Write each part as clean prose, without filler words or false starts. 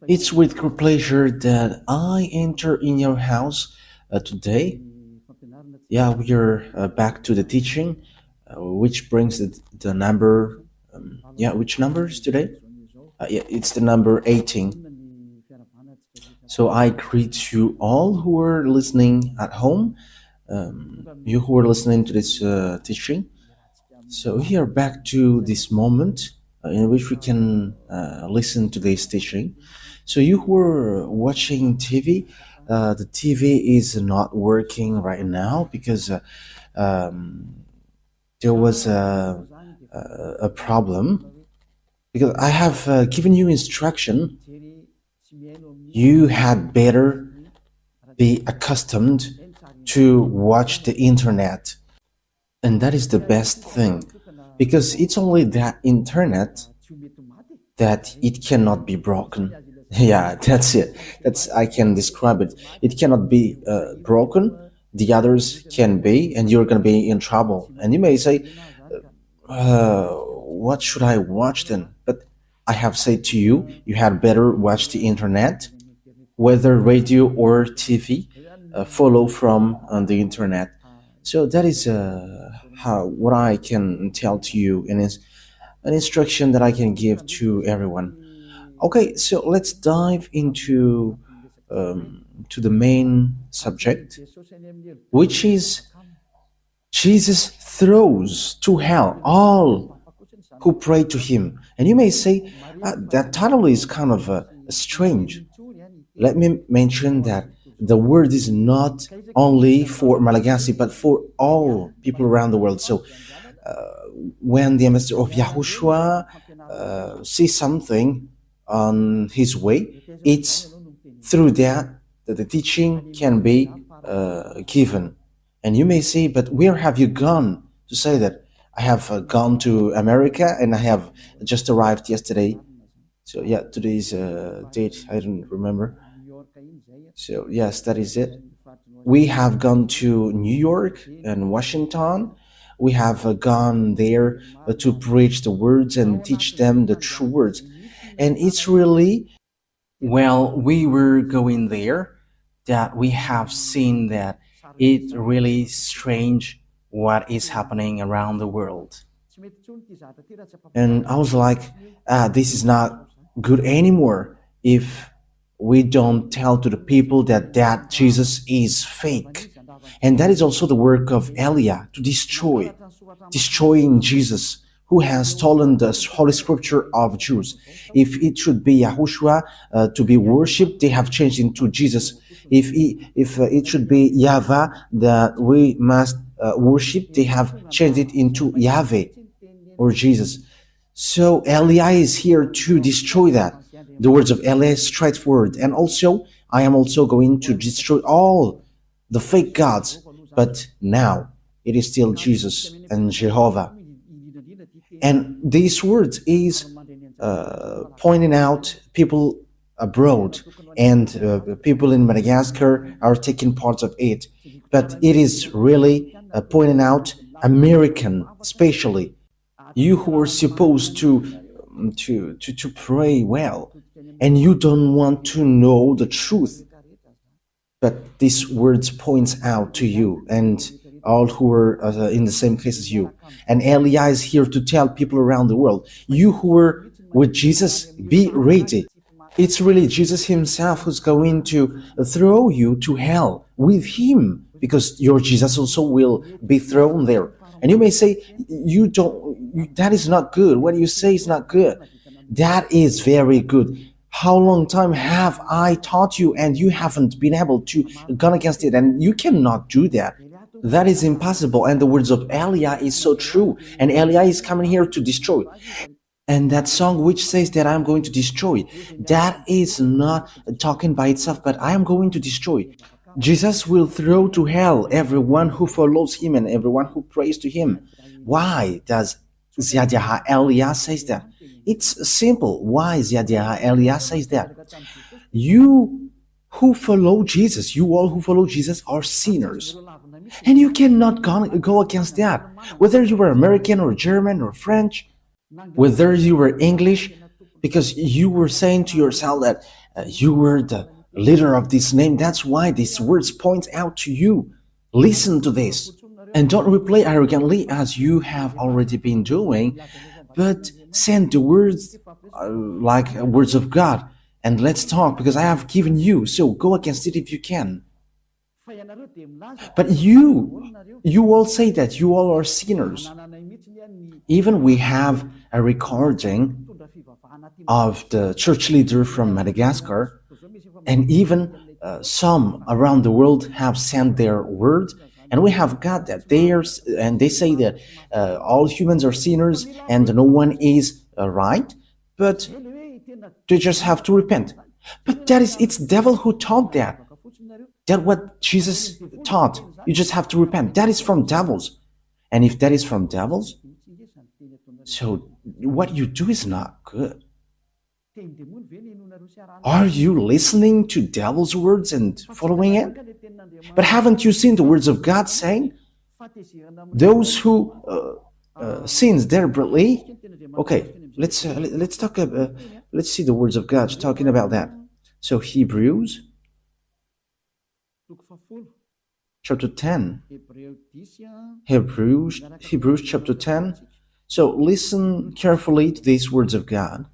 It's with great pleasure that I enter in your house today. Yeah, we are back to the teaching, which brings the number. Yeah, which number is today? Yeah, it's the number 18. So I greet you all who are listening at home, you who are listening to this teaching. So we are back to this moment in which we can listen to this teaching. So you who are watching TV, the TV is not working right now because there was a problem. Because I have given you instruction, you had better be accustomed to watch the internet, and that is the best thing, because it's only that internet that it cannot be broken. Yeah, that's it. That's I can describe it. It cannot be broken. The others can be, and you're gonna be in trouble. And you may say, "What should I watch then?" But I have said to you, you had better watch the internet, whether radio or TV. Follow from the internet. So that is how what I can tell to you, and is an instruction that I can give to everyone. Okay, so let's dive into to the main subject, which is Jesus throws to hell all who pray to him. And you may say, that title is kind of strange. Let me mention that the word is not only for Malagasy, but for all people around the world. So when the ambassador of YAHOSHUAH sees something on his way, it's through that the teaching can be given. And you may say, but where have you gone to say that? I have gone to America and I have just arrived yesterday. So yeah, today's date, I don't remember. So yes, that is it. We have gone to New York and Washington. We have gone there to preach the words and teach them the true words. And it's really, well, we were going there that we have seen that it really strange what is happening around the world. And I was like, this is not good anymore if we don't tell to the people that Jesus is fake. And that is also the work of Elia, to destroying Jesus, who has stolen the Holy Scripture of Jews. If it should be Yahushua to be worshipped, they have changed into Jesus. If it should be YAHVAH that we must worship, they have changed it into Yahweh or Jesus. So Elia is here to destroy that. The words of Elia is straightforward. And also, I am also going to destroy all the fake gods. But now, it is still Jesus and Jehovah. And these words is pointing out people abroad, and people in Madagascar are taking part of it. But it is really pointing out American, especially you who are supposed to pray well, and you don't want to know the truth. But these words points out to you and all who are in the same case as you. And Elia is here to tell people around the world, you who are with Jesus, be ready. It's really Jesus himself who's going to throw you to hell with him, because your Jesus also will be thrown there. And you may say, that is not good. What you say is not good. That is very good. How long time have I taught you and you haven't been able to go against it? And you cannot do that. That is impossible. And the words of Elia is so true. And Elia is coming here to destroy. And that song which says that I'm going to destroy, that is not talking by itself, but I am going to destroy. Jesus will throw to hell everyone who follows him and everyone who prays to him. Why does Ziyadyaha Elia says that? It's simple. Why Ziyadyaha Elia says that? You who follow Jesus, you all who follow Jesus are sinners. And you cannot go against that. Whether you were American or German or French, whether you were English, because you were saying to yourself that you were the leader of this name. That's why these words point out to you. Listen to this. And don't reply arrogantly as you have already been doing, but send the words like words of God. And let's talk because I have given you. So go against it if you can. But you all say that you all are sinners. Even we have a recording of the church leader from Madagascar, and even some around the world have sent their word, and we have got that and they say that all humans are sinners and no one is right, but they just have to repent. But it's devil who taught that. That's what Jesus taught. You just have to repent. That is from devils. And if that is from devils, so what you do is not good. Are you listening to devil's words and following it? But haven't you seen the words of God saying, those who sins deliberately? Okay, let's talk. Let's see the words of God talking about that. So Hebrews chapter 10. Hebrews chapter 10. So listen carefully to these words of God.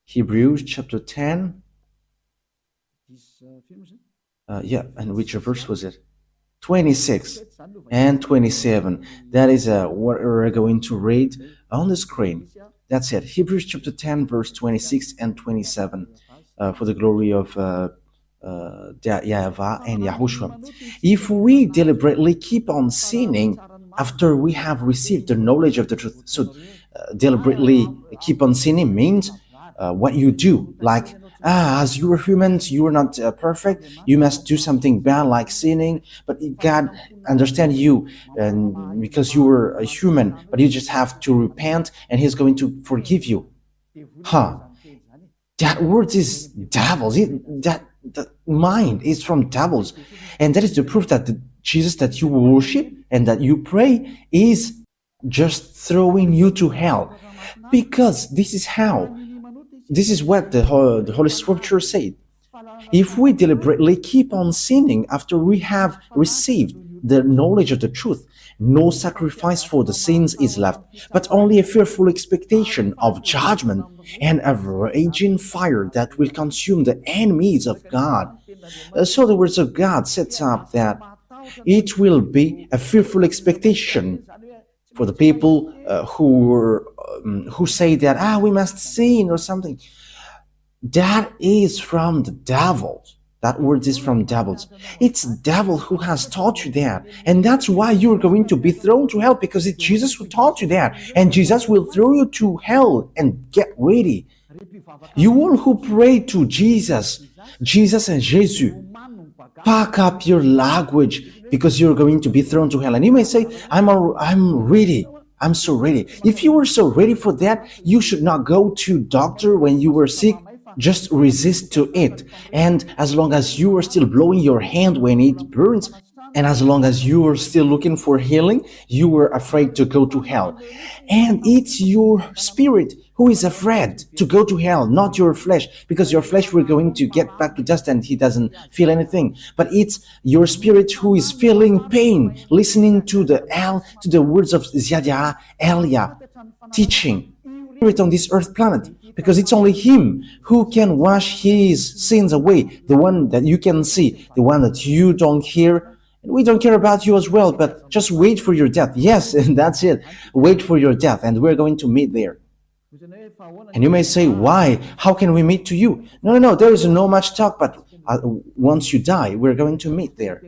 Hebrews chapter 10. And which verse was it? 26 and 27. That is what we're going to read on the screen. That's it. Hebrews chapter 10, verse 26 and 27. For the glory of YAHVAH and YAHOSHUAH. If we deliberately keep on sinning after we have received the knowledge of the truth, so deliberately keep on sinning means what you do, like as you are humans, you are not perfect, you must do something bad like sinning, but God understands you, and because you were a human, but you just have to repent and He's going to forgive you. That word is devils. That mind is from devils, and that is the proof that the Jesus that you worship and that you pray is just throwing you to hell, because this is what the Holy Scripture said. If we deliberately keep on sinning after we have received the knowledge of the truth, no sacrifice for the sins is left, but only a fearful expectation of judgment and a raging fire that will consume the enemies of God. So the words of God sets up that it will be a fearful expectation for the people who say that we must sin or something. That is from the devils. That word is from devils. It's devil who has taught you that. And that's why you're going to be thrown to hell, because it's Jesus who taught you that. And Jesus will throw you to hell. And get ready. You all who pray to Jesus and Jesus, pack up your language, because you're going to be thrown to hell. And you may say, I'm ready. I'm so ready. If you were so ready for that, you should not go to doctor when you were sick. Just resist to it. And as long as you are still blowing your hand when it burns, and as long as you are still looking for healing, you were afraid to go to hell. And it's your spirit who is afraid to go to hell, not your flesh, because your flesh we're going to get back to dust and he doesn't feel anything. But it's your spirit who is feeling pain, listening to the words of Ziyadya Elia teaching spirit on this earth planet, because it's only him who can wash his sins away, the one that you can see, the one that you don't hear. We don't care about you as well, but just wait for your death. Yes, and that's it. Wait for your death, and we're going to meet there. And you may say, why? How can we meet to you? No, there is no much talk, but once you die, we're going to meet there.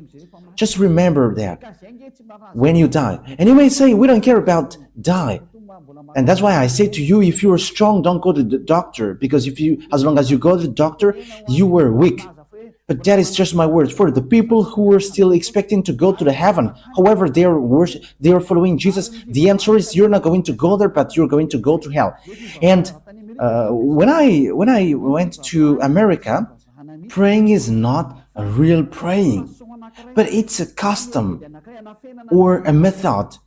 Just remember that when you die. And you may say, we don't care about die. And that's why I say to you, if you are strong, don't go to the doctor, because as long as you go to the doctor, you were weak. But that is just my word. For the people who are still expecting to go to the heaven, however they are following Jesus, the answer is you're not going to go there, but you're going to go to hell. And when I went to America, praying is not a real praying, but it's a custom or a method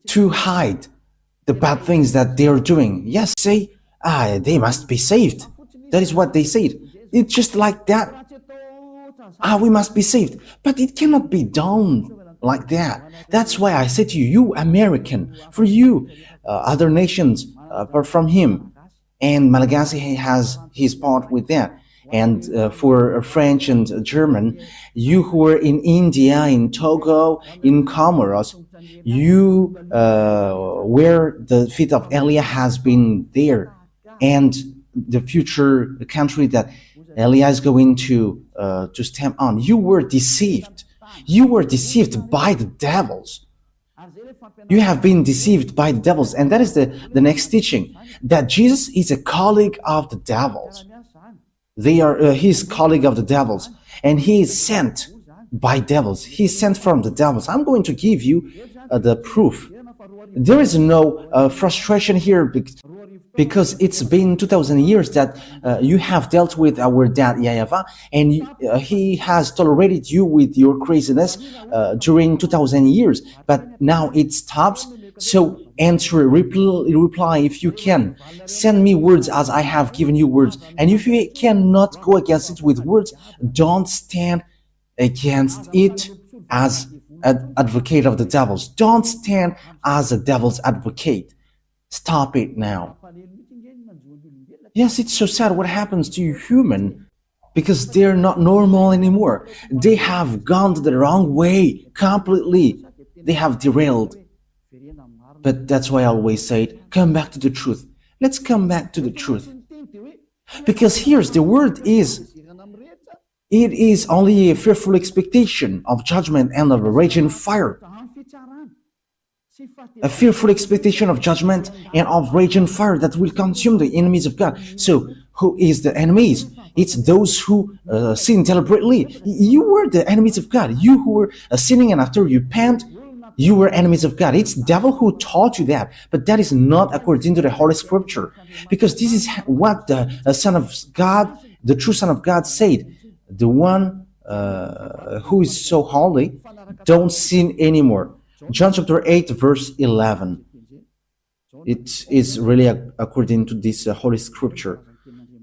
to hide the bad things that they are doing. Yes, say, they must be saved. That is what they said. It's just like that. We must be saved. But it cannot be done like that. That's why I say to you, you American, for you, other nations apart from him, and Malagasy has his part with that. And for French and German, you who are in India, in Togo, in Comoros, you where the feet of Elia has been there, and the future country that Elia is going to stamp on. You were deceived. You were deceived by the devils. You have been deceived by the devils. And that is the next teaching, that Jesus is a colleague of the devils. They are his colleague of the devils. And he is sent by devils. He is sent from the devils. I'm going to give you the proof. There is no frustration here because it's been 2,000 years that you have dealt with our dad YAHVAH, and he has tolerated you with your craziness during 2,000 years. But now it stops. So answer, reply if you can. Send me words as I have given you words. And if you cannot go against it with words, don't stand against it as an advocate of the devils. Don't stand as a devil's advocate. Stop it now. Yes, it's so sad what happens to you human, because they're not normal anymore. They have gone the wrong way completely. They have derailed. But that's why I always say, come back to the truth. Let's come back to the truth. Because here's the word is, it is only a fearful expectation of judgment and of a raging fire. A fearful expectation of judgment and of raging fire that will consume the enemies of God. So, who is the enemies? It's those who sin deliberately. You were the enemies of God. You who were sinning, and after you repent, you were enemies of God. It's the devil who taught you that, but that is not according to the Holy Scripture, because this is what the Son of God, the true Son of God, said. The one who is so holy, don't sin anymore. John chapter 8, verse 11. It is really according to this Holy Scripture.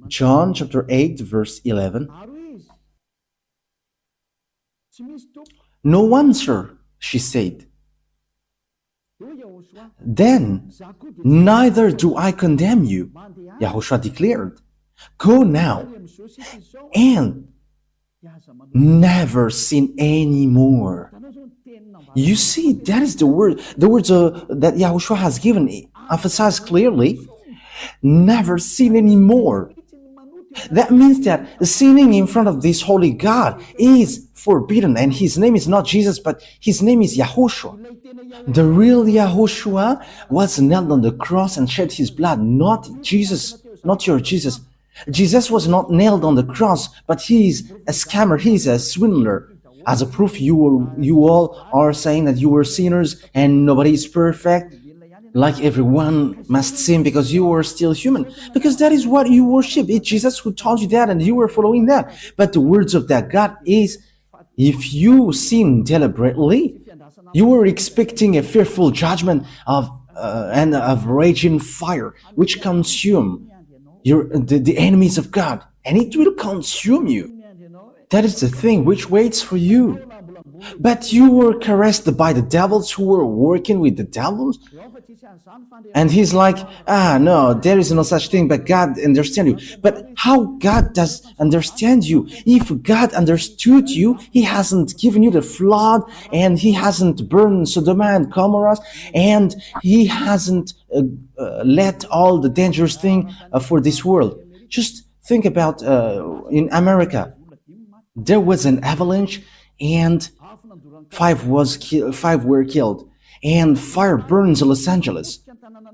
John chapter 8, verse 11. No one, sir, she said. Then, neither do I condemn you, Yahushua declared. Go now and never sin anymore. You see, that is the word. The words that Yahushua has given emphasize clearly, never sin anymore. That means that sinning in front of this holy God is forbidden, and his name is not Jesus, but his name is YAHOSHUAH. The real YAHOSHUAH was nailed on the cross and shed his blood, not Jesus, not your Jesus. Jesus was not nailed on the cross, but he is a scammer, he is a swindler. As a proof, you all are saying that you were sinners and nobody is perfect, like everyone must sin because you are still human, because that is what you worship. It's Jesus who taught you that and you were following that. But the words of that God is, if you sin deliberately, you were expecting a fearful judgment and of raging fire, which consume the enemies of God, and it will consume you. That is the thing which waits for you. But you were caressed by the devils who were working with the devils. And he's like, no, there is no such thing, but God understands you. But how God does understand you? If God understood you, he hasn't given you the flood, and he hasn't burned Sodom and Gomorrah, and he hasn't let all the dangerous thing for this world. Just think about in America. There was an avalanche, and five were killed, and fire burns in Los Angeles.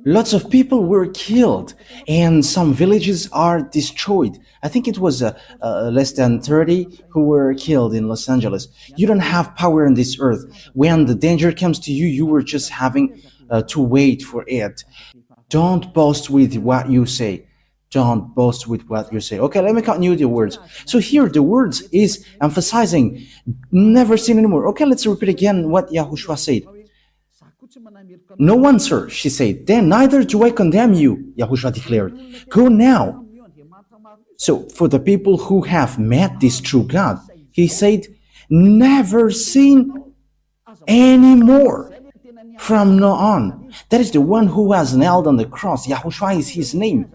Lots of people were killed, and some villages are destroyed. I think it was less than 30 who were killed in Los Angeles. You don't have power on this earth. When the danger comes to you, you were just having to wait for it. Don't boast with what you say. Don't boast with what you say. Okay, let me continue the words. So here the words is emphasizing never sin anymore. Okay, let's repeat again what YAHOSHUAH said. No one, sir, she said. Then neither do I condemn you, Yahushua declared. Go now. So for the people who have met this true God, he said, never sin anymore from now on. That is the one who was nailed on the cross. Yahushua is his name.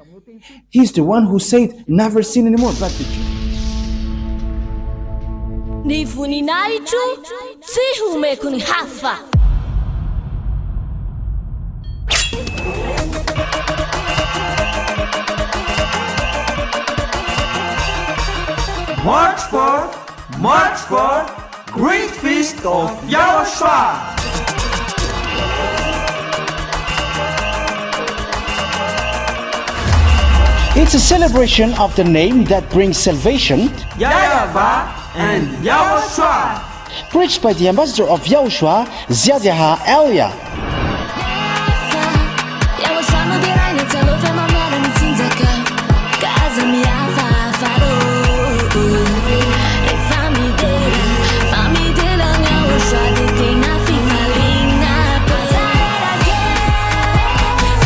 He's the one who said, never sin anymore. But Ni voninahitro tsy homeko ny hafa. March 4th, Great Feast of YAHOSHUAH. it's a celebration of the name that brings salvation, YAHVAH and YAHOSHUAH. preached by the ambassador of YAHOSHUAH, Elia.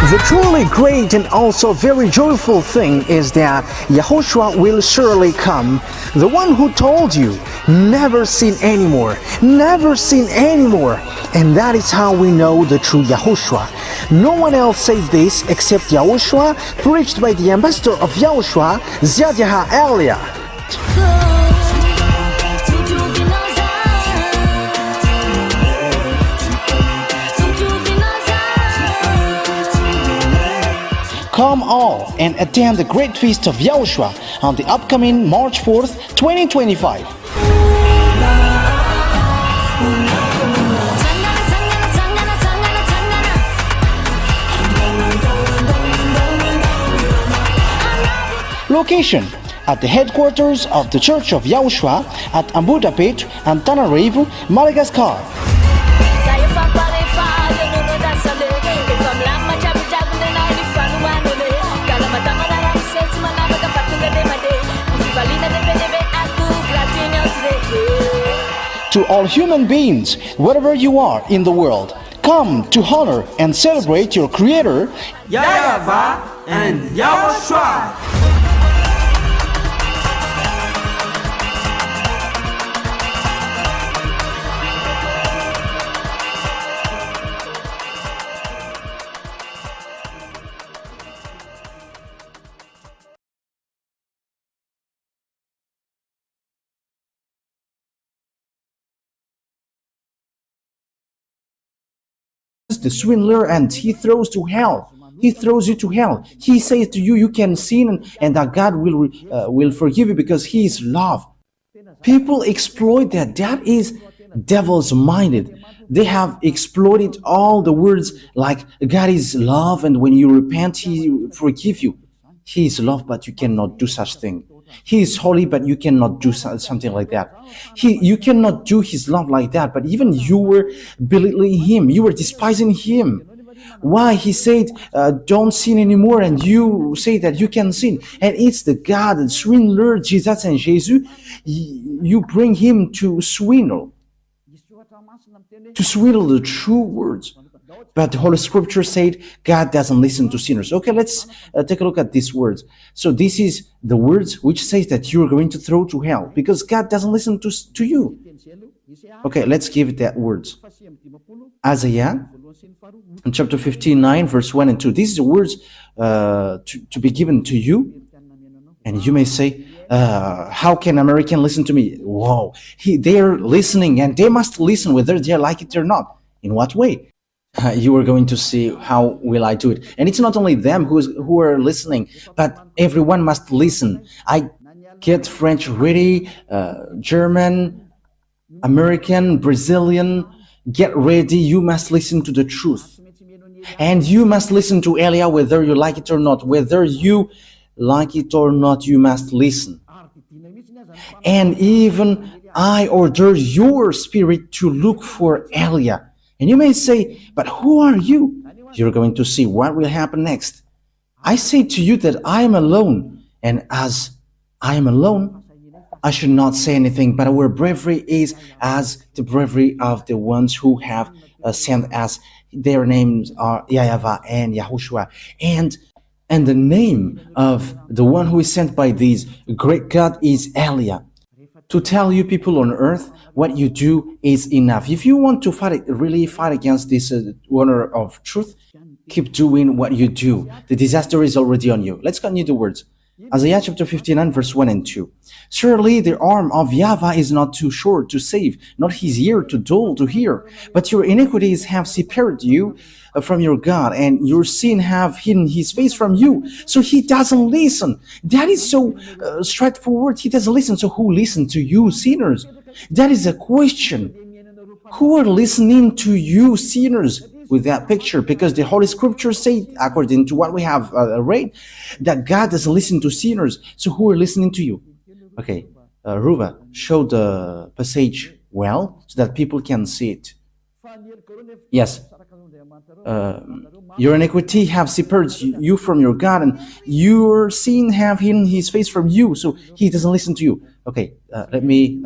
The truly great and also very joyful thing is that Yahushua will surely come, the one who told you, never sin anymore, never sin anymore. And that is how we know the true Yahushua. No one else said this except Yahushua, preached by the ambassador of Yahushua, Elia. Come all and attend the Great Feast of Yahushua on the upcoming March 4th, 2025. Location: at the headquarters of the Church of Yahushua at Ambudapet, Antananarivo, Madagascar. To all human beings, wherever you are in the world, come to honor and celebrate your Creator, YAHVAH and YAHOSHUAH. The swindler, and he throws to hell. He throws you to hell. He says to you, you can sin and that God will forgive you because He is love. People exploit that. That is devil's minded. They have exploited all the words like God is love, and when you repent, He forgive you. He is love, but you cannot do such thing. He is holy, but you cannot do something like that. You cannot do His love like that, but even you were belittling Him. You were despising Him. Why? He said, don't sin anymore, and you say that you can sin. And it's the God, the swindler, Jesus and Jesus. You bring Him to swindle the true words. But the Holy Scripture said God doesn't listen to sinners. Okay, let's take a look at these words. So this is the words which says that you're going to throw to hell because God doesn't listen to you. Okay, let's give it that words. Isaiah, in chapter 59, verse 1 and 2. These are the words to be given to you. And you may say, how can American listen to me? Whoa, they're listening, and they must listen whether they like it or not. In what way? You are going to see how will I do it. And it's not only them who are listening, but everyone must listen. I get French ready, German, American, Brazilian, get ready. You must listen to the truth. And you must listen to Elia whether you like it or not. Whether you like it or not, you must listen. And even I order your spirit to look for Elia. And you may say, but who are you? You're going to see what will happen next. I say to you that I am alone, and as I am alone, I should not say anything, but our bravery is as the bravery of the ones who have sent us. Their names are YAHVAH and YAHOSHUAH. And the name of the one who is sent by these great God is Elia. To tell you people on earth, what you do is enough. If you want to really fight against this honor of truth, keep doing what you do. The disaster is already on you. Let's continue the words. Isaiah chapter 59 verse 1 and 2. Surely the arm of YAHVAH is not too short to save, not his ear too dull to hear. But your iniquities have separated you from your God, and your sin have hidden his face from you. So he doesn't listen. That is so straightforward. He doesn't listen. So who listens to you, sinners? That is a question. Who are listening to you, sinners? With that picture, because the Holy Scriptures say, according to what we have read, that God doesn't listen to sinners. So who are listening to you? Okay, Ruba, show the passage well so that people can see it. Yes. Your iniquity have separated you from your God, and your sin have hidden his face from you, so he doesn't listen to you. Okay, let me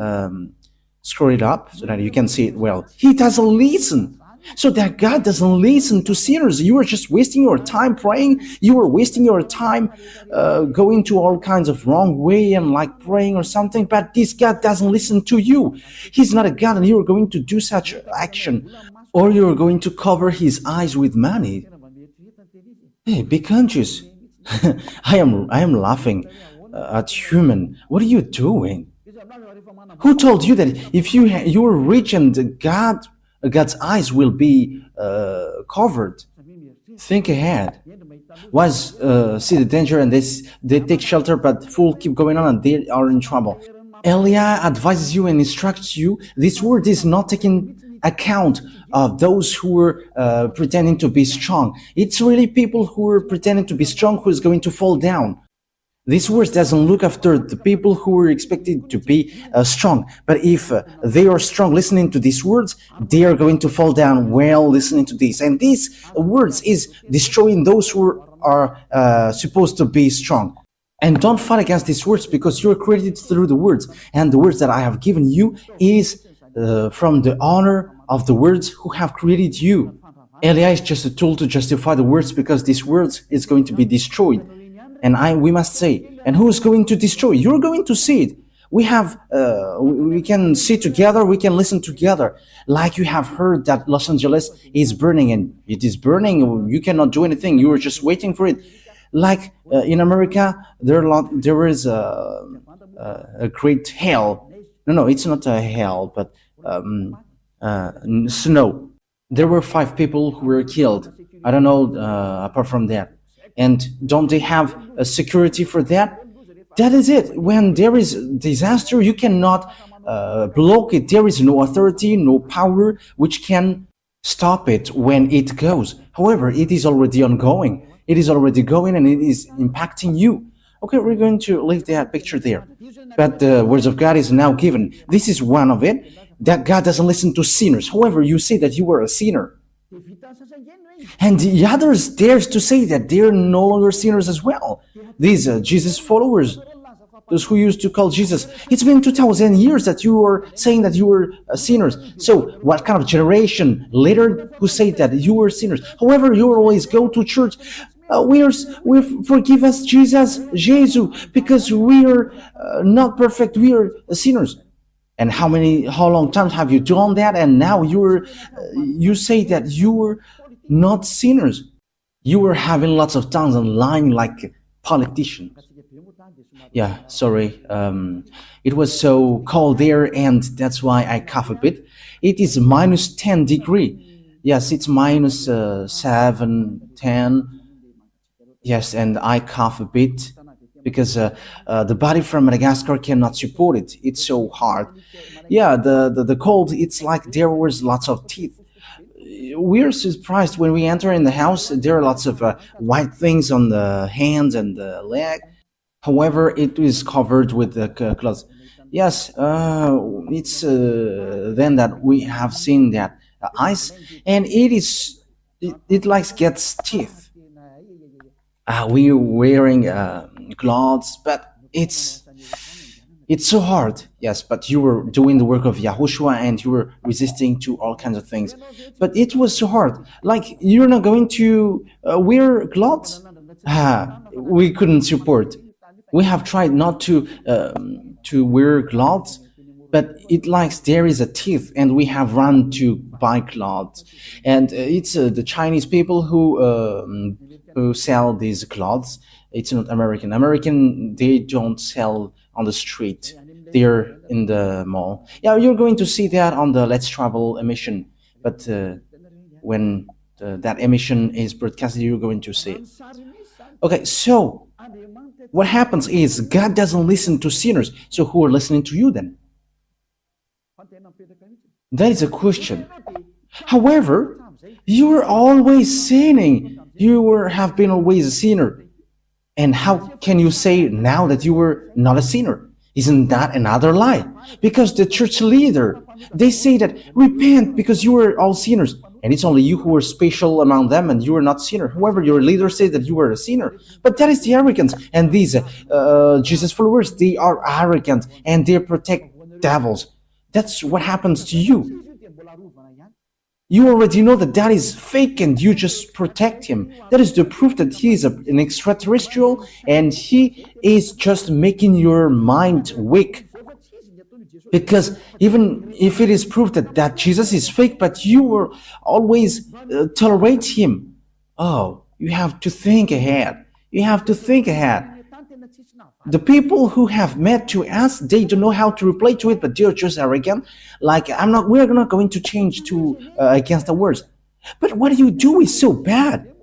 scroll it up so that you can see it well. He doesn't listen. So that God doesn't listen to sinners. You are just wasting your time praying. You are wasting your time going to all kinds of wrong way and like praying or something. But this God doesn't listen to you. He's not a God, and you are going to do such action, or you are going to cover his eyes with money. Hey, be conscious. I am laughing at human. What are you doing? Who told you that if you are rich and God's eyes will be covered? Think ahead. Wise see the danger and they take shelter, but fools keep going on and they are in trouble. Elia advises you and instructs you. This word is not taking account of those who are pretending to be strong. It's really people who are pretending to be strong who is going to fall down. This word doesn't look after the people who are expected to be strong. But if they are strong listening to these words, they are going to fall down while listening to this. And these words is destroying those who are supposed to be strong. And don't fight against these words, because you are created through the words. And the words that I have given you is from the honor of the words who have created you. Elia is just a tool to justify the words, because these words is going to be destroyed. And we must say, and who is going to destroy? You're going to see it. We can see together, we can listen together. Like you have heard that Los Angeles is burning, and it is burning, you cannot do anything, you are just waiting for it. Like in America, there is a great hail. No, it's not a hail, but snow. There were 5 people who were killed. I don't know, apart from that. And don't they have a security for that? That is it. When there is disaster, you cannot block it. There is no authority, no power which can stop it when it goes. However, it is already ongoing. It is already going, and it is impacting you. Okay, we're going to leave that picture there. But the words of God is now given. This is one of it, that God doesn't listen to sinners. However, you say that you are a sinner. And the others dares to say that they are no longer sinners as well. These Jesus followers, those who used to call Jesus, it's been 2,000 years that you are saying that you were sinners. So what kind of generation later who say that you were sinners? However, you always go to church. We forgive us, Jesus, because we are not perfect. We are sinners. And how long times have you done that? And now you say that you were not sinners. You were having lots of tongues and lying like politicians. Yeah, sorry. It was so cold there, and that's why I cough a bit. It is minus 10 degree. Yes, it's minus 7, 10. Yes, and I cough a bit because the body from Madagascar cannot support it. It's so hard. Yeah, the cold, it's like there was lots of teeth. We're surprised when we enter in the house. There are lots of white things on the hands and the leg. However, it is covered with the clothes. Yes, it's then that we have seen that ice, and it like gets teeth. We're wearing clothes, but it's It's so hard, yes, but you were doing the work of Yahushua and you were resisting to all kinds of things. But it was so hard. Like, you're not going to wear clothes? We couldn't support. We have tried not to wear clothes, but it likes there is a teeth, and we have run to buy clothes, and it's the Chinese people who sell these clothes. It's not American. American, they don't sell on the street. They're in the mall. Yeah, you're going to see that on the Let's Travel emission, but when that emission is broadcasted, you're going to see it. Okay, so what happens is God doesn't listen to sinners. So who are listening to you then? That is a question. However, you are always sinning. Have been always a sinner. And how can you say now that you were not a sinner? Isn't that another lie? Because the church leader, they say that repent because you were all sinners. And it's only you who are special among them and you are not sinner. However, your leader says that you are a sinner. But that is the arrogance. And these Jesus followers, they are arrogant and they protect devils. That's what happens to you. You already know that that is fake and you just protect him. That is the proof that he is an extraterrestrial and he is just making your mind weak. Because even if it is proof that Jesus is fake, but you will always tolerate him, oh, you have to think ahead. You have to think ahead. The people who have met to us, they don't know how to reply to it, but they're just arrogant. Like, we're not going to change to against the words. But what you do is so bad.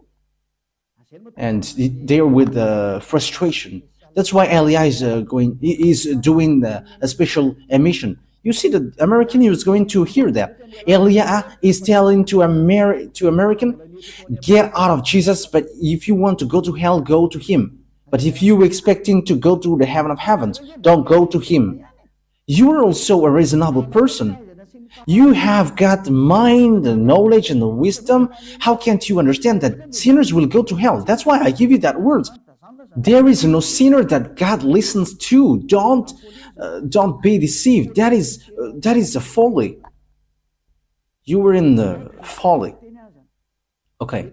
And they're with frustration. That's why Elia is doing a special emission. You see, the American is going to hear that. Elia is telling to American, get out of Jesus, but if you want to go to hell, go to him. But if you expecting to go to the heaven of heavens, don't go to him. You're also a reasonable person. You have got mind, and knowledge, and wisdom. How can't you understand that sinners will go to hell? That's why I give you that words. There is no sinner that God listens to. Don't be deceived. That is a folly. You were in the folly. Okay,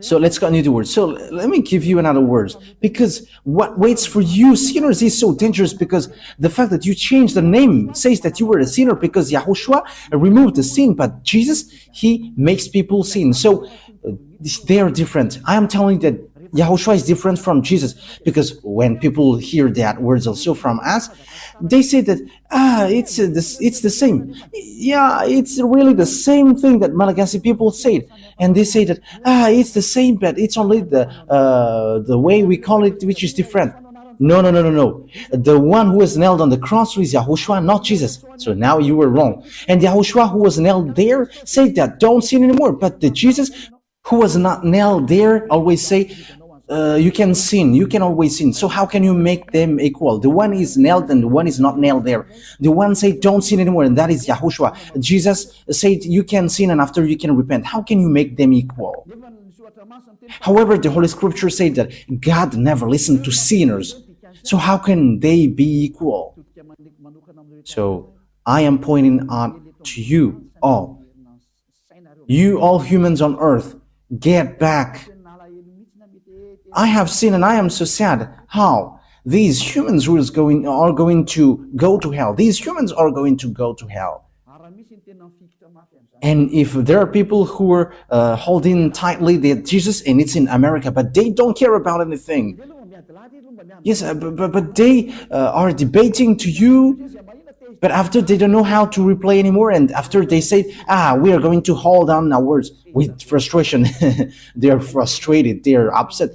so let's continue the words. So let me give you another words. Because what waits for you, sinners, is so dangerous, because the fact that you changed the name says that you were a sinner, because Yahushua removed the sin, but Jesus, he makes people sin. So they are different. I am telling you that Yahushua is different from Jesus, because when people hear that words also from us, they say that it's the same. Yeah, it's really the same thing that Malagasy people said, and they say that it's the same, but it's only the way we call it which is different. No. The one who was nailed on the cross is Yahushua, not Jesus. So now you were wrong. And Yahushua, who was nailed there, said that don't sin anymore. But the Jesus who was not nailed there always say, you can sin, you can always sin. So how can you make them equal? The one is nailed and the one is not nailed there. The one said don't sin anymore, and that is Yahushua. Jesus said you can sin and after you can repent. How can you make them equal? However, the Holy Scripture said that God never listened to sinners. So how can they be equal? So I am pointing out to you all. You all humans on earth, get back. I have seen, and I am so sad how these humans are going to go to hell. These humans are going to go to hell. And if there are people who are holding tightly the Jesus, and it's in America, but they don't care about anything. Yes, but they are debating to you, but after they don't know how to replay anymore, and after they say, we are going to hold on our words with frustration. They're frustrated, they're upset.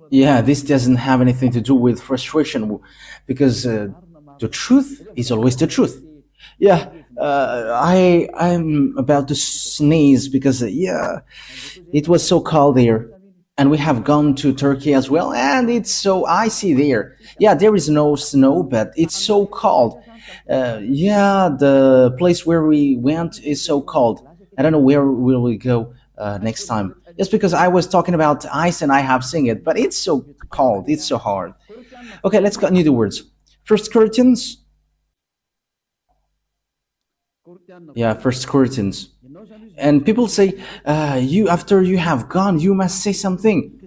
Yeah, this doesn't have anything to do with frustration, because the truth is always the truth. Yeah, I'm about to sneeze because, it was so cold there. And we have gone to Turkey as well, and it's so icy there. Yeah, there is no snow, but it's so cold. The place where we went is so cold. I don't know where will we go next time. Just because I was talking about ice and I have seen it, but it's so cold, it's so hard. Okay, let's continue the words. First Corinthians. Yeah, First Corinthians. And people say, you after you have gone, you must say something.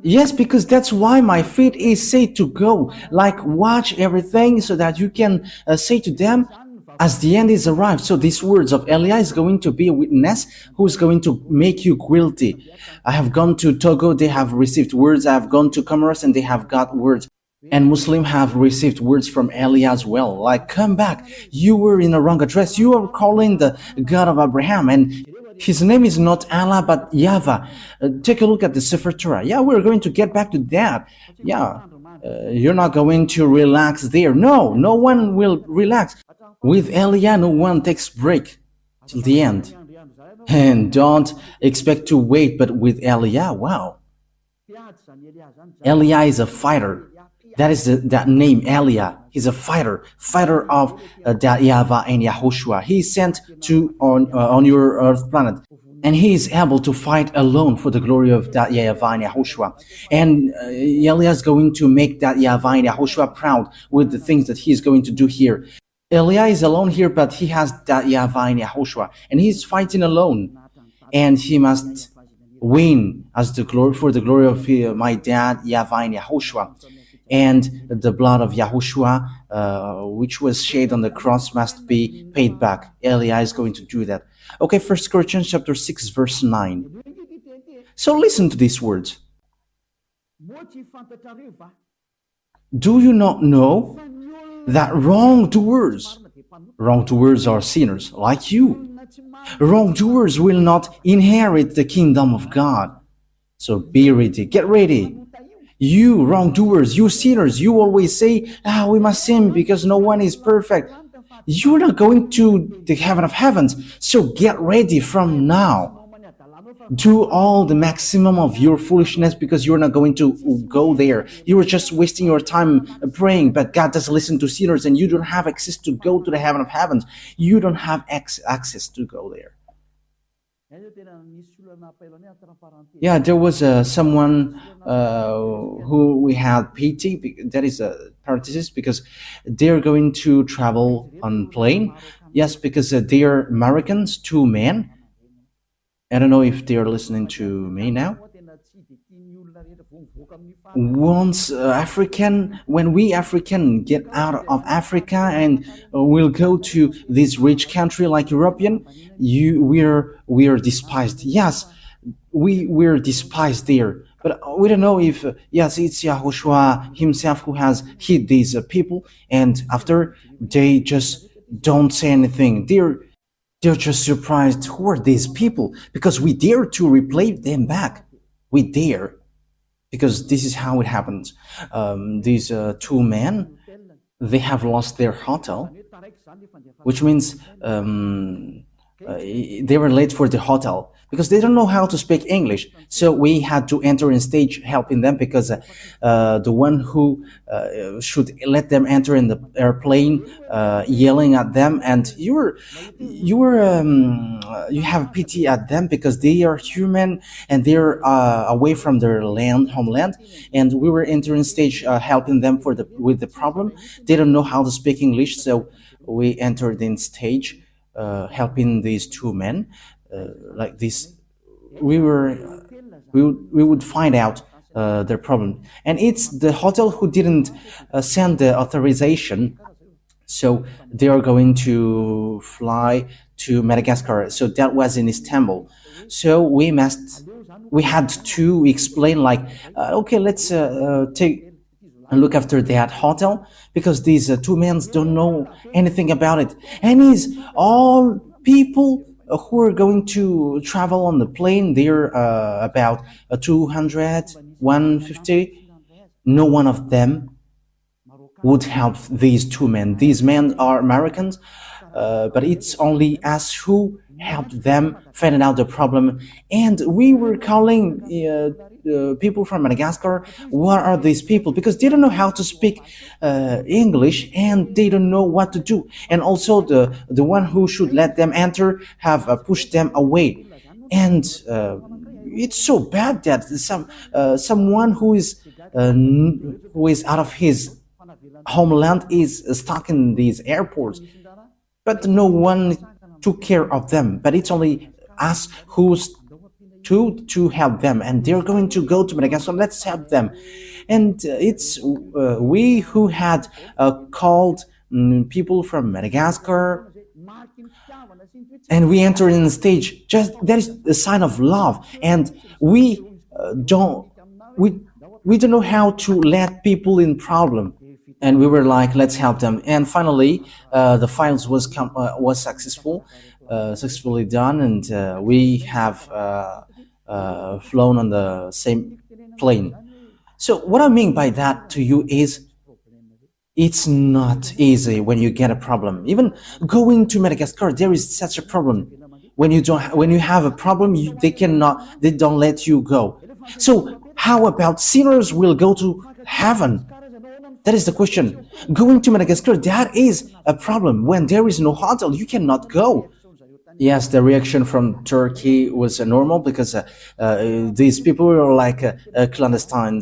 Yes, because that's why my faith is said to go. Like watch everything so that you can say to them as the end is arrived. So these words of Elia is going to be a witness who is going to make you guilty. I have gone to Togo, they have received words. I have gone to Comoros and they have got words. And Muslims have received words from Elia as well. Like, come back. You were in a wrong address. You are calling the God of Abraham. And his name is not Allah, but YAHVAH. Take a look at the Sefer Torah. Yeah, we're going to get back to that. Yeah, you're not going to relax there. No, no one will relax. With Elia, no one takes break till the end. And don't expect to wait, but with Elia, wow. Elia is a fighter. That is that name, Elia. He's a fighter of that YAHVAH and YAHOSHUAH. He is sent to on your earth planet, and he is able to fight alone for the glory of that YAHVAH and YAHOSHUAH. And Elia is going to make that YAHVAH and YAHOSHUAH proud with the things that he is going to do here. Elia is alone here, but he has that YAHVAH and YAHOSHUAH, and he's fighting alone, and he must win as the glory for the glory of my dad YAHVAH and YAHOSHUAH. And the blood of YAHOSHUAH, which was shed on the cross, must be paid back. Elia is going to do that. Okay, 1 Corinthians chapter 6, verse 9. So listen to these words. Do you not know that wrongdoers are sinners like you? Wrongdoers will not inherit the kingdom of God. So be ready, get ready. You wrongdoers, you sinners, you always say, we must sin because no one is perfect. You're not going to the heaven of heavens. So get ready from now. Do all the maximum of your foolishness because you're not going to go there. You are just wasting your time praying, but God doesn't listen to sinners and you don't have access to go to the heaven of heavens. You don't have access to go there. Yeah, there was someone who we had pity, that is a parenthesis, because they're going to travel on plane. Yes, because they are Americans, two men. I don't know if they are listening to me now. Once when we African get out of Africa and we'll go to this rich country like European, we are despised. Yes, we're despised there. But we don't know if, yes, it's YAHOSHUAH himself who has hit these people, and after they just don't say anything. They're just surprised. Who are these people? Because we dare to replay them back. We dare. Because this is how it happens. These two men, they have lost their hotel, which means they were late for the hotel because they don't know how to speak English. So we had to enter in stage helping them because the one who should let them enter in the airplane yelling at them, and you have pity at them because they are human and they're away from their homeland, and we were entering stage helping them with the problem. They don't know how to speak English, so we entered in stage helping these two men. Like this, we would find out their problem, and it's the hotel who didn't send the authorization, so they are going to fly to Madagascar. So that was in Istanbul. So we had to explain like, okay, let's take a look after that hotel because these two men don't know anything about it, and it's all people who are going to travel on the plane. They're about 200, 150. No one of them would help these two men. These men are Americans, but it's only us who helped them finding out the problem. And we were calling people from Madagascar. What are these people? Because they don't know how to speak English and they don't know what to do. And also the one who should let them enter have pushed them away. And it's so bad that someone who is out of his homeland is stuck in these airports, but no one took care of them. But it's only us who's to help them, and they're going to go to Madagascar. Let's help them. And it's we who had called people from Madagascar, and we enter in the stage. Just that is a sign of love, and we don't we we don't know how to let people in problem, and we were like, let's help them. And finally, the files was successfully done, and we have flown on the same plane. So what I mean by that to you is, it's not easy when you get a problem. Even going to Madagascar, there is such a problem. When you have a problem, they don't let you go. So how about sinners will go to heaven? That is the question. Going to Madagascar, that is a problem. When there is no hotel, you cannot go. Yes, the reaction from Turkey was normal, because these people were like clandestine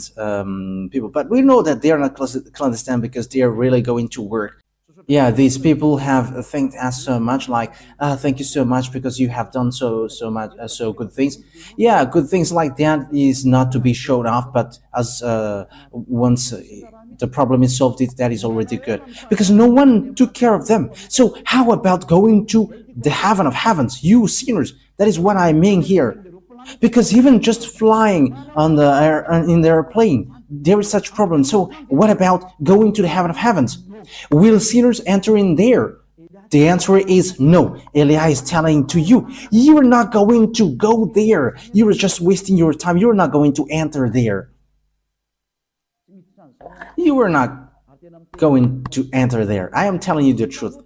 people. But we know that they are not clandestine because they are really going to work. Yeah, these people have thanked us so much, like, thank you so much because you have done so much, so good things. Yeah, good things like that is not to be showed off, but as once the problem is solved, that is already good, because no one took care of them. So how about going to the heaven of heavens, you sinners? That is what I mean here. Because even just flying on in the airplane, there is such problem. So what about going to the heaven of heavens? Will sinners enter in there? The answer is no. Elia is telling to you, you are not going to go there. You are just wasting your time. You are not going to enter there. You are not going to enter there. I am telling you the truth.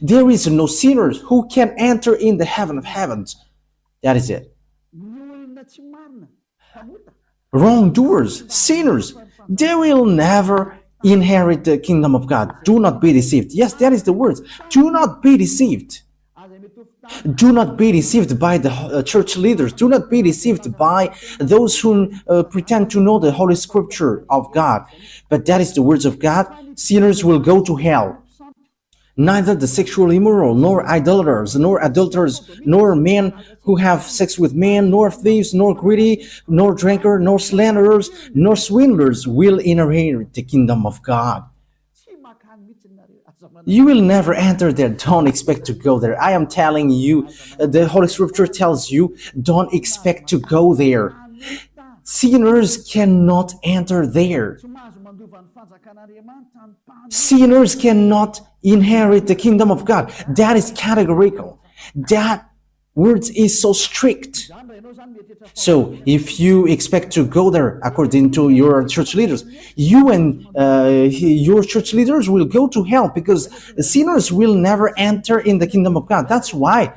There is no sinners who can enter in the heaven of heavens. That is it. Wrongdoers, sinners, they will never inherit the kingdom of God. Do not be deceived. Yes, that is the words. Do not be deceived. Do not be deceived by the church leaders. Do not be deceived by those who pretend to know the Holy Scripture of God. But that is the words of God. Sinners will go to hell. Neither the sexually immoral, nor idolaters, nor adulterers, nor men who have sex with men, nor thieves, nor greedy, nor drinker, nor slanderers, nor swindlers will inherit the kingdom of God. You will never enter there. Don't expect to go there. I am telling you, the Holy Scripture tells you, don't expect to go there. Sinners cannot enter there. Sinners cannot inherit the kingdom of God. That is categorical. That word is so strict. So if you expect to go there according to your church leaders, you and your church leaders will go to hell, because sinners will never enter in the kingdom of God. That's why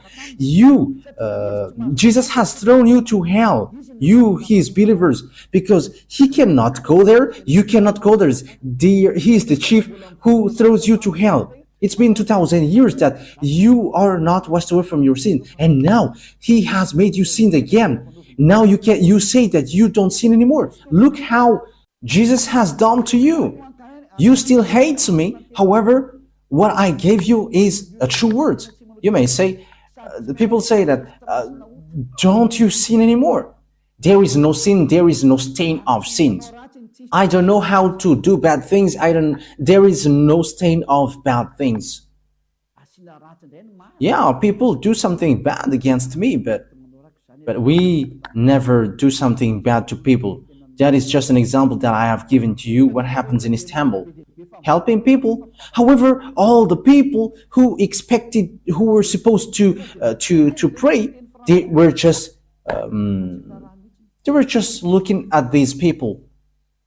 Jesus has thrown you to hell, you, his believers, because he cannot go there. You cannot go there. He is the chief who throws you to hell. It's been 2,000 years that you are not washed away from your sin, and now he has made you sin again. Now you say that you don't sin anymore. Look how Jesus has done to you. You still hate me. However, what I gave you is a true word. You may say, the people say that, don't you sin anymore? There is no sin. There is no stain of sins. I don't know how to do bad things. There is no stain of bad things. Yeah, people do something bad against me, but we never do something bad to people. That is just an example that I have given to you, what happens in Istanbul. Helping people. However, all the people who were supposed to pray, they were just looking at these people,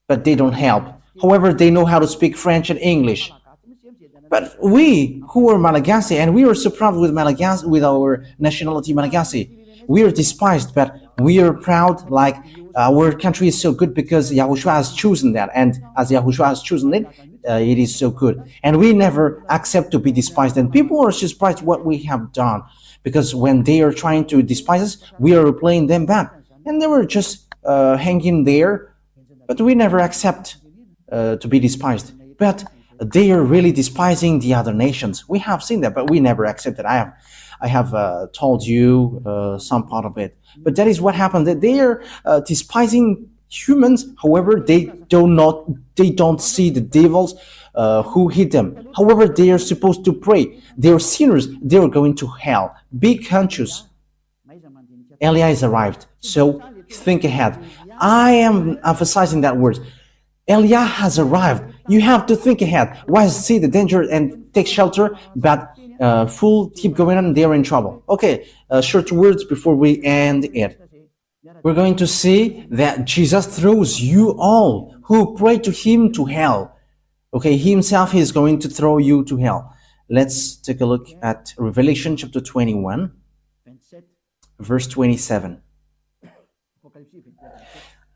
but they don't help. However, they know how to speak French and English. But we who are Malagasy, and we are so proud with Malagasy, with our nationality Malagasy, we are despised, but we are proud, like our country is so good because YAHOSHUAH has chosen that, and as YAHOSHUAH has chosen it, it is so good. And we never accept to be despised, and people are surprised what we have done, because when they are trying to despise us, we are replaying them back, and they were just hanging there, but we never accept to be despised. But they are really despising the other nations. We have seen that, but we never accepted. I have told you some part of it, but that is what happened. That they are despising humans. However, they don't see the devils who hit them. However, they are supposed to pray. They are sinners. They are going to hell. Be conscious. Elia is arrived, so think ahead. I am emphasizing that word. Elia has arrived. You have to think ahead. Why see the danger and take shelter, but fool keep going on, they are in trouble. Okay, short words before we end it. We're going to see that Jesus throws you all who pray to him to hell. Okay, he himself is going to throw you to hell. Let's take a look at Revelation chapter 21, verse 27.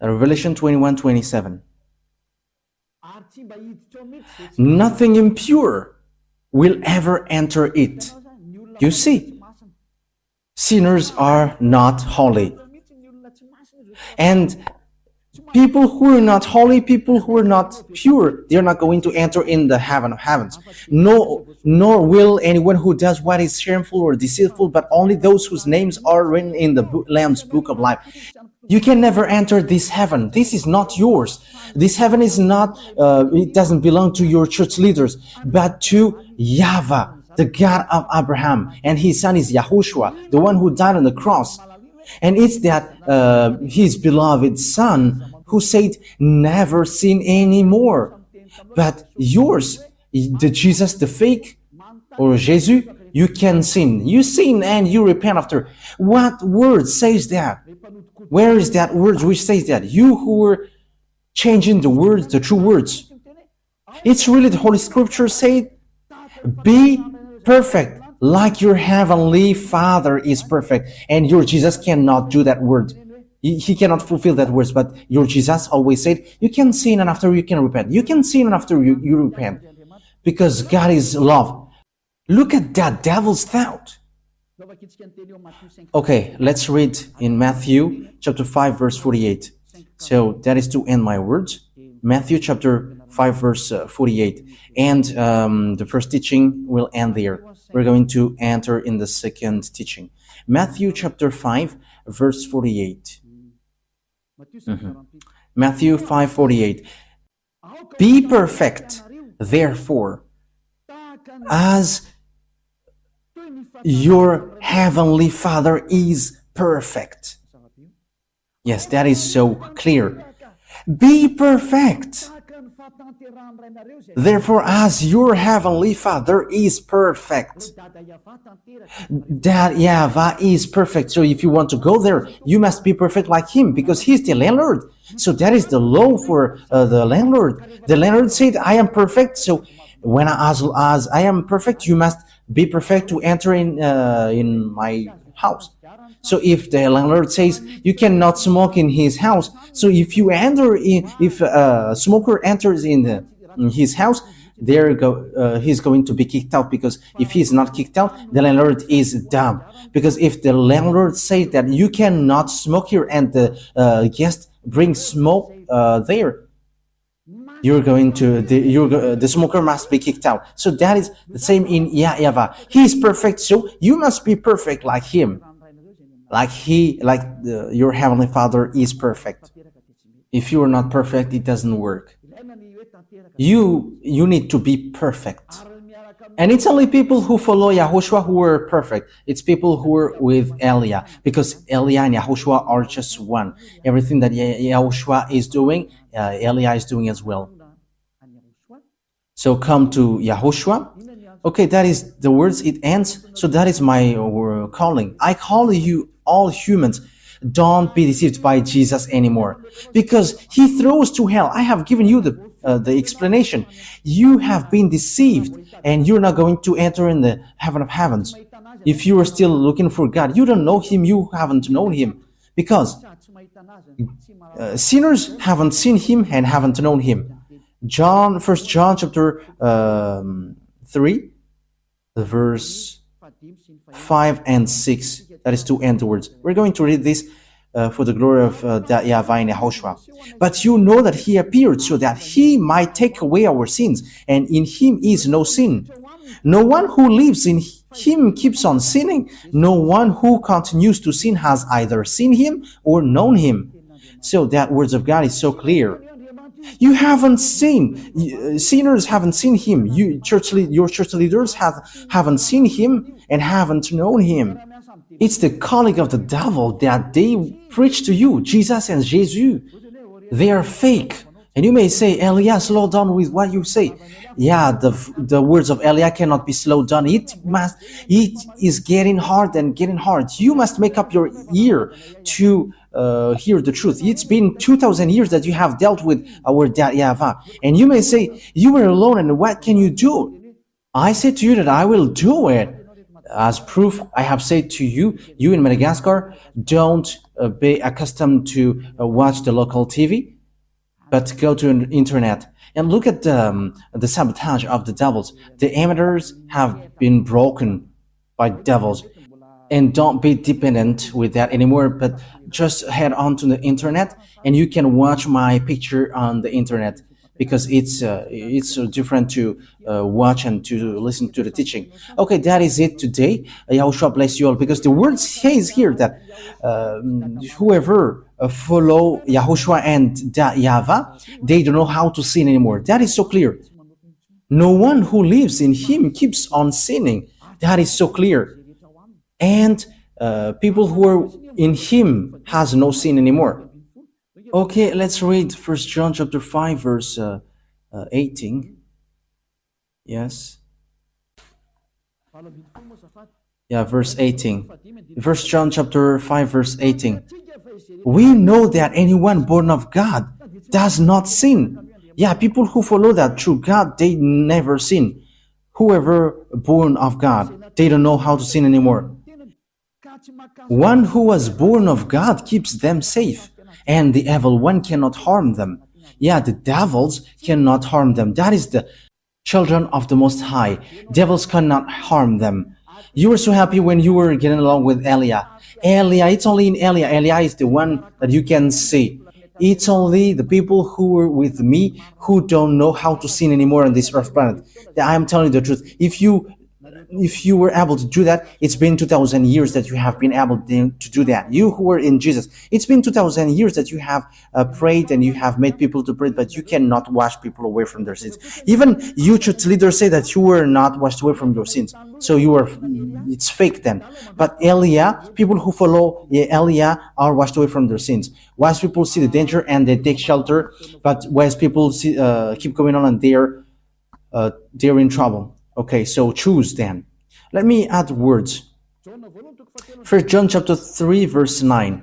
Revelation 21:27. Nothing impure will ever enter it. You see, sinners are not holy. And people who are not holy, people who are not pure, they're not going to enter in the heaven of heavens. No, nor will anyone who does what is shameful or deceitful, but only those whose names are written in the Lamb's book of life. You can never enter this heaven. This is not yours. This heaven is not, it doesn't belong to your church leaders, but to YAHVAH, the God of Abraham. And his son is YAHOSHUAH, the one who died on the cross. And it's that his beloved son who said, never sin anymore. But yours, the Jesus, the fake, or Jesus, you can sin. You sin and you repent after. What word says that? Where is that word which says that? You who were changing the words, the true words. It's really the Holy Scripture said, be perfect like your heavenly Father is perfect. And your Jesus cannot do that word. He cannot fulfill that words, but your Jesus always said, you can sin and after you can repent. You can sin and after you repent. Because God is love. Look at that devil's thought. Okay, let's read in Matthew chapter 5 verse 48. So that is to end my words. Matthew chapter 5 verse 48. And the first teaching will end there. We're going to enter in the second teaching. Matthew chapter 5 verse 48. Matthew 5:48. Be perfect, therefore, as your heavenly Father is perfect. Yes, that is so clear. Be perfect. Therefore, as your heavenly Father is perfect. That YAHVAH is perfect. So if you want to go there, you must be perfect like him because he's the landlord. So that is the law for the landlord. The landlord said, I am perfect. So when as I am perfect, you must be perfect to enter in my house. So if the landlord says you cannot smoke in his house, so if you enter in, if a smoker enters in his house, he's going to be kicked out, because if he's not kicked out, the landlord is dumb. Because if the landlord says that you cannot smoke here and the guest brings smoke there, the smoker must be kicked out. So that is the same in YAHVAH. He is perfect, so you must be perfect like him, your heavenly Father is perfect. If you are not perfect, it doesn't work. You need to be perfect. And it's only people who follow YAHOSHUAH who are perfect. It's people who are with Elia, because Elia and YAHOSHUAH are just one. Everything that YAHOSHUAH is doing, Elia is doing as well. So come to YAHOSHUAH. Okay, that is the words, it ends. So that is my calling. I call you all humans. Don't be deceived by Jesus anymore, because he throws to hell. I have given you the explanation. You have been deceived, and you're not going to enter in the heaven of heavens. If you are still looking for God, you don't know him, you haven't known him, because sinners haven't seen him and haven't known him. 1 John chapter 3, verse 5 and 6. That is to end the words. We're going to read this for the glory of that YAHVAH and YAHOSHUAH. But you know that he appeared so that he might take away our sins, and in him is no sin. No one who lives in him keeps on sinning. No one who continues to sin has either seen him or known him. So that words of God is so clear. You haven't seen, sinners haven't seen him. Your church leaders haven't seen him and haven't known him. It's the calling of the devil that they preach to you, Jesus and Jesus. They are fake. And you may say, Elia, slow down with what you say. Yeah, the words of Elia cannot be slowed down. It is getting hard and getting hard. You must make up your ear to hear the truth. It's been 2,000 years that you have dealt with our dad YAHVAH. And you may say, you were alone and what can you do? I say to you that I will do it. As proof, I have said to you, you in Madagascar, don't be accustomed to watch the local TV, but go to an internet and look at the sabotage of the devils. The amateurs have been broken by devils. And don't be dependent with that anymore, but just head on to the internet and you can watch my picture on the internet, because it's different to watch and to listen to the teaching. Okay, that is it today. Yahushua bless you all, because the word says here that whoever follow Yahushua and YAHVAH, they don't know how to sin anymore. That is so clear. No one who lives in him keeps on sinning. That is so clear. And people who are in him has no sin anymore. Okay, let's read 1 John chapter 5 verse 18. Yes. Yeah, verse 18. 1 John chapter 5 verse 18. We know that anyone born of God does not sin. Yeah, people who follow that through God, they never sin. Whoever born of God, they don't know how to sin anymore. One who was born of God keeps them safe, and the evil one cannot harm them. Yeah, the devils cannot harm them. That is the children of the Most High. Devils cannot harm them. You were so happy when you were getting along with Elia. It's only in Elia. Elia is the one that you can see. It's only the people who were with me who don't know how to sin anymore on this earth planet. I am telling you the truth. If you were able to do that, it's been 2,000 years that you have been able to do that. You who were in Jesus, it's been 2,000 years that you have prayed and you have made people to pray, but you cannot wash people away from their sins. Even you church leaders say that you were not washed away from your sins. So it's fake then. But Elia, people who follow Elia are washed away from their sins. Wise people see the danger and they take shelter, but wise people keep going on and they're in trouble. Okay, so choose then. Let me add words. 1 John chapter 3 verse 9.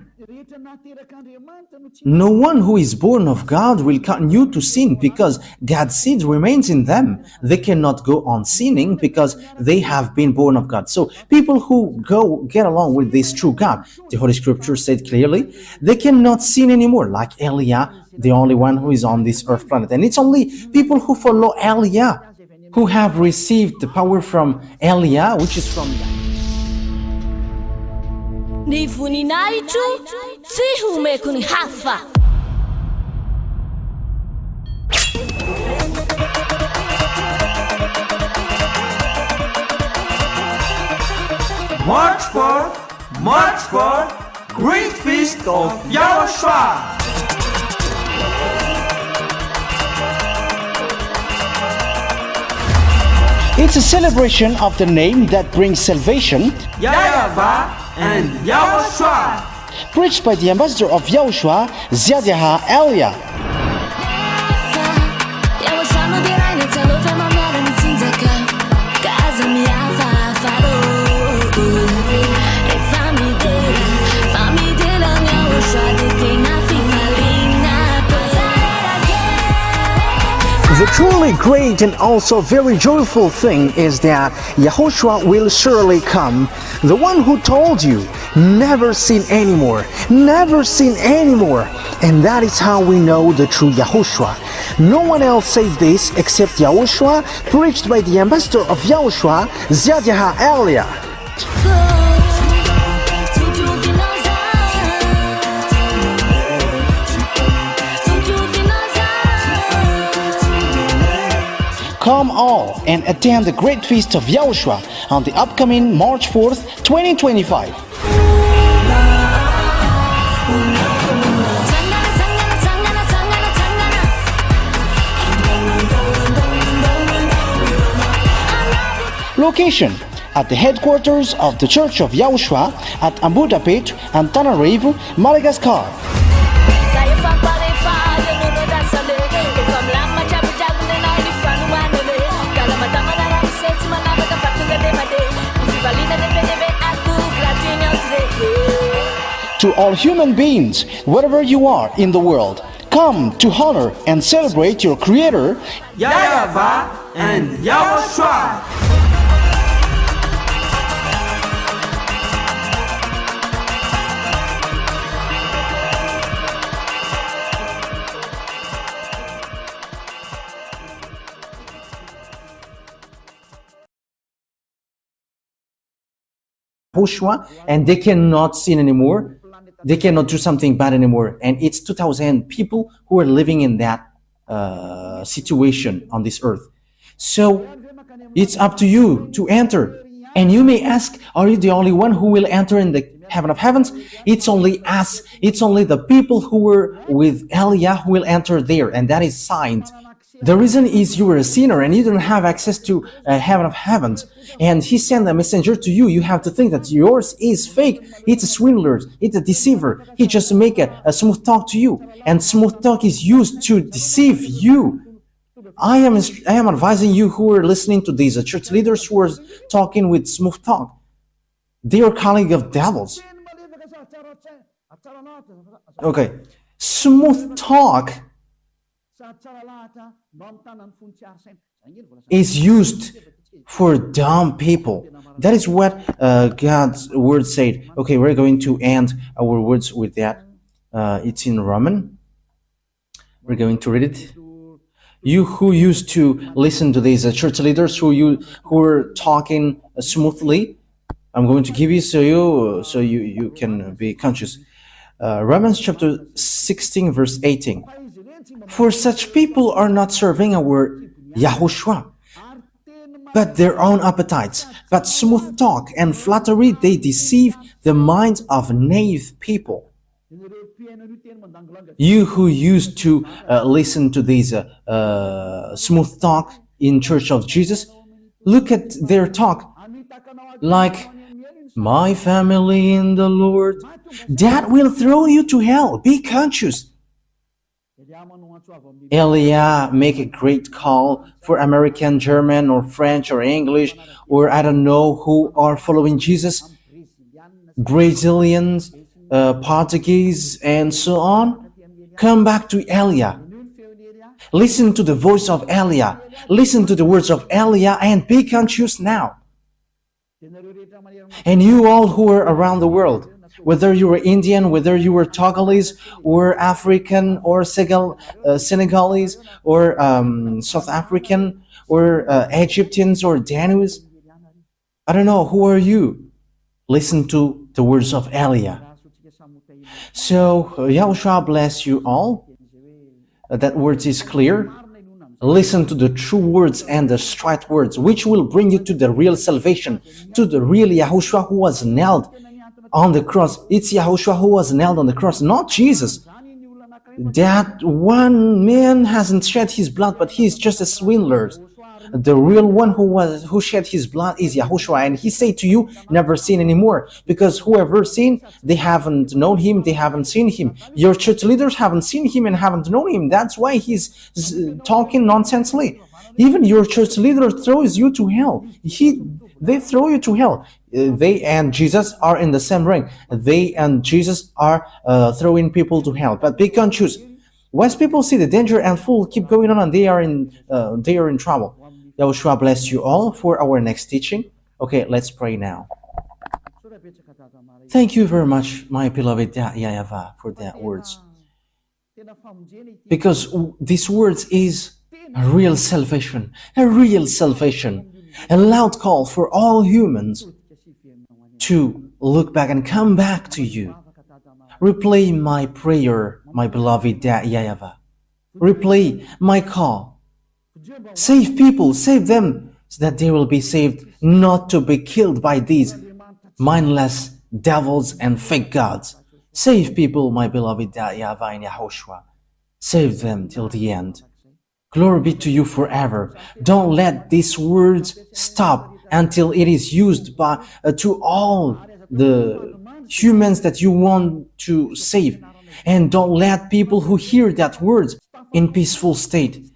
No one who is born of God will continue to sin because God's seed remains in them. They cannot go on sinning because they have been born of God. So people who get along with this true God, the Holy Scripture said clearly, they cannot sin anymore, like Elia, the only one who is on this earth planet. And it's only people who follow Elia who have received the power from Elia, which is from Ni vuninaicho tsy homeko ny hafa. March 4th, Great Feast of YAHOSHUAH. It's a celebration of the name that brings salvation, YAHVAH and YAHOSHUAH. preached by the ambassador of YAHOSHUAH, Yahvah Elia. The truly great and also very joyful thing is that YAHOSHUAH will surely come. The one who told you, never sin anymore, never sin anymore. And that is how we know the true YAHOSHUAH. No one else said this except YAHOSHUAH, preached by the ambassador of YAHOSHUAH, Yahvah Elia. Come all and attend the great feast of YAHOSHUAH on the upcoming March 4th, 2025. Location at the headquarters of the Church of YAHOSHUAH at Abu Dhabi and Tanarive, Madagascar. To all human beings, wherever you are in the world, come to honor and celebrate your Creator, YAHVAH and YAHOSHUAH. YAHOSHUAH, and they cannot sin anymore. They cannot do something bad anymore. And it's 2,000 people who are living in that situation on this earth. So it's up to you to enter. And you may ask, are you the only one who will enter in the heaven of heavens? It's only us. It's only the people who were with Eliah who will enter there. And that is signed. The reason is you were a sinner and you don't have access to heaven of heavens. And he sent a messenger to you. You have to think that yours is fake. It's a swindler. It's a deceiver. He just make a smooth talk to you. And smooth talk is used to deceive you. I am advising you who are listening to these church leaders who are talking with smooth talk. They are calling of devils. Okay. Smooth talk is used for dumb people. That is what God's word said. Okay, we're going to end our words with that. It's in Roman. We're going to read it. You who used to listen to these church leaders who are talking smoothly, I'm going to give you so you can be conscious. Romans chapter 16 verse 18. For such people are not serving our YAHOSHUAH, but their own appetites. But smooth talk and flattery, they deceive the minds of naive people. You who used to listen to these smooth talk in Church of Jesus, look at their talk like, my family in the Lord. That will throw you to hell. Be conscious. Eliah make a great call for American, German, or French, or English, or I don't know who are following Jesus, Brazilians, Portuguese, and so on. Come back to Eliah. Listen to the voice of Eliah. Listen to the words of Eliah and be conscious now. And you all who are around the world, whether you were Indian, whether you were Togolese, or African, or Senegalese, or South African, or Egyptians, or Danues, I don't know, who are you? Listen to the words of Eliah. So, YAHOSHUAH bless you all. That words is clear. Listen to the true words and the straight words, which will bring you to the real salvation, to the real YAHOSHUAH who was nailed on the cross. It's YAHOSHUAH who was nailed on the cross, not Jesus. That one man hasn't shed his blood, but he's just a swindler. The real one who shed his blood is YAHOSHUAH, and he said to you, never sin anymore, because whoever sinned, they haven't known him, they haven't seen him. Your church leaders haven't seen him and haven't known him. That's why he's talking nonsensely. Even your church leader throws you to hell. They throw you to hell. They and Jesus are in the same ring. They and Jesus are throwing people to hell. But be conscious. Once people see the danger and fool keep going on, and they are in trouble. YAHOSHUAH bless you all for our next teaching. Okay, let's pray now. Thank you very much, my beloved YAHVAH, for that words. Because these words is a real salvation, a loud call for all humans to look back and come back to you. Replay my prayer, my beloved YAHVAH. Replay my call Save people, save them, so that they will be saved, not to be killed by these mindless devils and fake gods. Save people, my beloved YAHVAH and YAHOSHUAH. Save them till the end. Glory be to you forever. Don't let these words stop until it is used by to all the humans that you want to save. And don't let people who hear that words in peaceful state.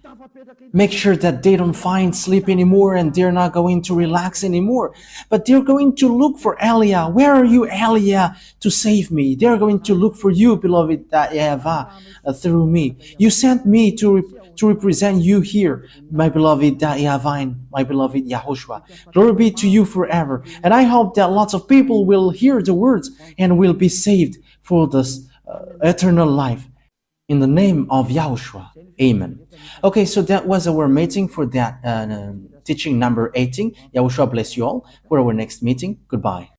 Make sure that they don't find sleep anymore and they're not going to relax anymore, but they're going to look for Elia. Where are you, Elia, to save me? They're going to look for you, beloved YAHVAH, through me. You sent me to represent you here, my beloved YAHVAH and my beloved YAHOSHUAH. Glory be to you forever. And I hope that lots of people will hear the words and will be saved for this eternal life. In the name of YAHOSHUAH. Amen. Okay, so that was our meeting for that teaching number 18. YAHOSHUAH bless you all for our next meeting. Goodbye.